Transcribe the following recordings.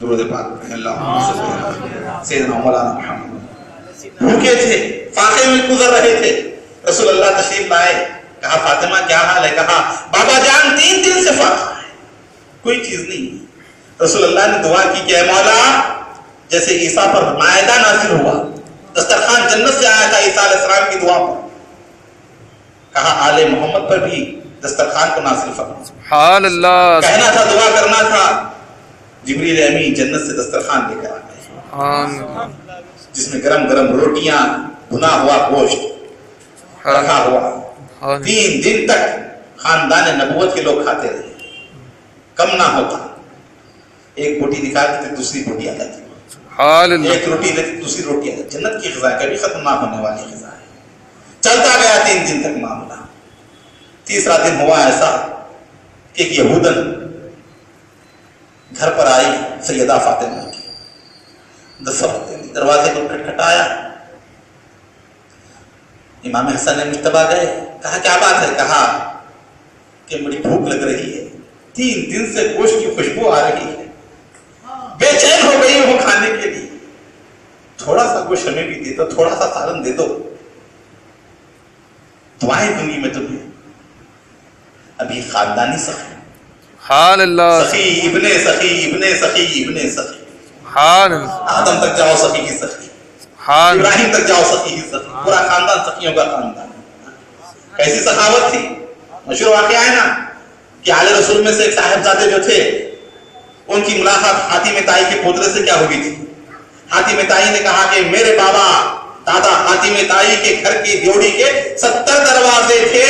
درود پاک پڑھیں اللہم صلی اللہ علیہ سیدنا مولانا محمد۔ بھوکے تھے، فاقے میں گزر رہے تھے، رسول اللہ تشریف لائے، کہا فاطمہ کیا حال ہے؟ کہا بابا جان 3 دن سے فاقہ ہے، کوئی چیز نہیں۔ رسول اللہ نے دعا کی کہ اے مولا، جیسے عیسیٰ پر مائدہ نازل ہوا، دسترخوان جنت سے آیا تھا عیسیٰ علیہ السلام کی دعا پر، کہا آل محمد پر بھی دسترخوان کو نازل فرما۔ سبحان اللہ، کہنا تھا، دعا کرنا تھا، جبریل امین جنت سے دسترخوان لے کر آئے، جس میں گرم گرم روٹیاں، بھنا ہوا گوشت رکھا ہوا، 3 دن تک خاندان نبوت کے لوگ کھاتے رہے، کم نہ ہوتا۔ ایک بوٹی نکالتے تھے، دوسری بوٹی آ جاتی، ایک روٹی لیتے دوسری روٹی آ جاتی۔ جنت کی غذا کبھی ختم نہ ہونے والی غذا ہے۔ چلتا گیا 3 دن تک معاملہ۔ تیسرا دن ہوا ایسا کہ ایک یہودن گھر پر آئی سیدہ فاطمہ کی، دروازے کو کھٹکھٹایا، امام حسن مجتبیٰ گئے، کہا کیا بات ہے؟ کہا کہ بڑی بھوک لگ رہی ہے، 3 دن سے گوشت کی خوشبو آ رہی ہے، بے چین ہو گئی ہوں کھانے کے لیے، تھوڑا سا گوشت ہمیں بھی دے دو، تھوڑا سا سالن دے دو، دعائیں دوں گی میں تمہیں۔ ابھی خاندانی سخی، سخی ابن سخی ابن سخی ابن سخی، آدم تک جاؤ سخی کی سخی، ابراہیم تک جاؤ سخی کی سخی، پورا خاندان سخیوں کا خاندان۔ کیسی سخاوت تھی! مشہور واقعہ ہے نا کہ آل رسول میں سے ایک صاحبزادے جو تھے، ان کی ملاقات حاتم طائی کے پوترے سے کیا ہوئی تھی؟ حاتم طائی نے کہا کہ میرے بابا دادا حاتم طائی کے گھر کی ڈیوڑی کے 70 دروازے تھے،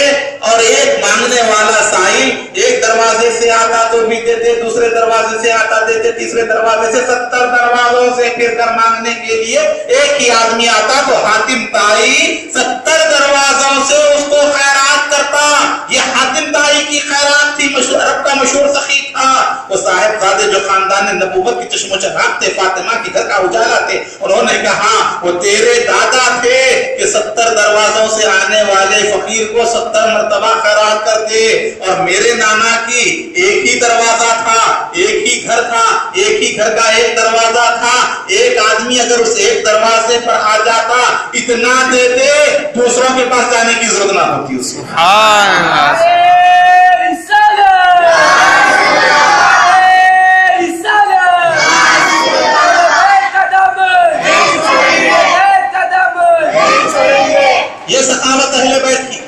اور ایک مانگنے والا سائل ایک دروازے سے آتا تو بھی دیتے، دوسرے دروازے سے آتا دیتے، تیسرے دروازے سے، 70 دروازوں سے پھر کر مانگنے کے لیے ایک ہی آدمی آتا، تو حاتم طائی 70 دروازوں سے اس کو خیرات کرتا۔ یہ حاتم طائی کی خیرات تھی، عرب کا مشہور سخی تھا۔ وہ صاحبزادے جو خاندان نبوت کی چشم و چراغ تھے، فاطمہ کی گھر کا اجالا تھے، انہوں نے کہا وہ تیرے دادا تھے کہ 70 دروازوں سے آنے والے فقیر کو 70 مرتبہ خیرات کرتے، اور میرے نانا کی ایک ہی دروازہ تھا، ایک ہی گھر تھا، ایک ہی گھر کا ایک دروازہ تھا، ایک آدمی اگر اس ایک دروازے پر آ جاتا اتنا دیتے دوسروں کے پاس جانے کی ضرورت نہ ہوتی اس کو۔ یہ سخاوت اہل بیت کی،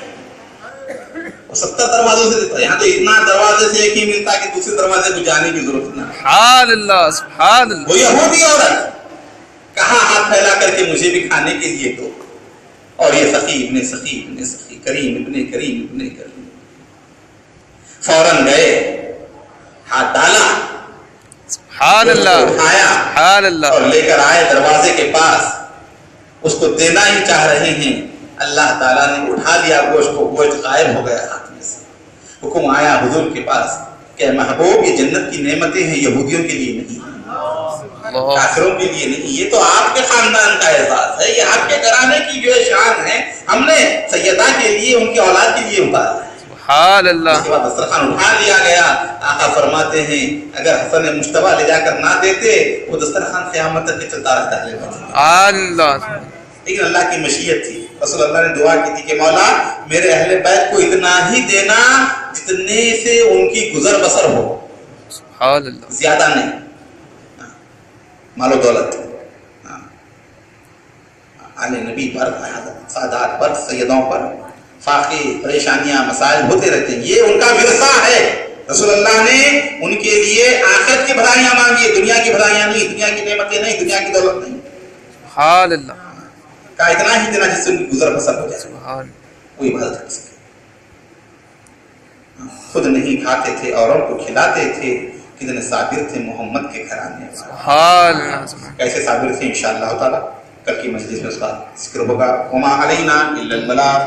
70 دروازوں سے دیتا، یہاں تو اتنا دروازے سے ایک ہی ملتا کہ دوسرے دروازے کو جانے کی ضرورت نہ۔ سبحان اللہ، سبحان اللہ۔ وہ یہودی عورت کہا ہاتھ پھیلا کر کے مجھے بھی کھانے کے لیے دو، اور یہ سخی ابن سخی ابن سخی، کریم ابن کریم ابن کریم، فوراً گئے، ہاتھ ڈالا، سبحان اللہ، اٹھایا، سبحان اللہ، اور لے کر آئے دروازے کے پاس، اس کو دینا ہی چاہ رہے ہیں، اللہ تعالیٰ نے اٹھا لیا گوشت کو، گوشت غائب ہو گیا ہاتھ میں سے۔ حکم آیا حضور کے پاس کہ محبوب یہ جنت کی نعمتیں ہیں، یہودیوں کے لیے نہیں، کافروں کے لیے نہیں، یہ تو آپ کے خاندان کا اعزاز ہے، یہ آپ کے گھرانے کی جو شان ہے، ہم نے سیدہ کے لیے، ان کی اولاد کے لیے اتارا ہے۔ سبحان اللہ۔ اس کے بعد دسترخوان اٹھا لیا گیا۔ آقا فرماتے ہیں اگر حسن مجتبیٰ لے جا کر نہ دیتے وہ دسترخوان قیامت تک چلتا رہتا ہے۔ اللہ، لیکن اللہ کی مشیت تھی، رسول اللہ نے دعا کی تھی کہ مولا میرے اہل بیت کو اتنا ہی دینا جتنے سے ان کی گزر بسر ہو، سبحان اللہ، زیادہ نہیں، مال و دولت۔ آل نبی پر، سادات پر، سیدوں پر فاقے، پریشانیاں، مسائل ہوتے رہتے ہیں، یہ ان کا ورثہ ہے۔ رسول اللہ نے ان کے لیے آخرت کی بھلائیاں مانگی، دنیا کی بھلائیاں نہیں، دنیا کی نعمتیں نہیں، دنیا کی دولت نہیں، سبحان اللہ، کا اتنا ہی دینا جس سے ان کی گزر بسر ہو جائے، کوئی مدد کر سکے۔ خود نہیں کھاتے تھے، اوروں کو کھلاتے تھے، کتنے صابر تھے محمد کے گھرانے والے، کیسے صابر تھے انشاءاللہ تعالی کل کی مجلس میں اس کا ذکر ہوگا۔ وما علینا الا البلاغ۔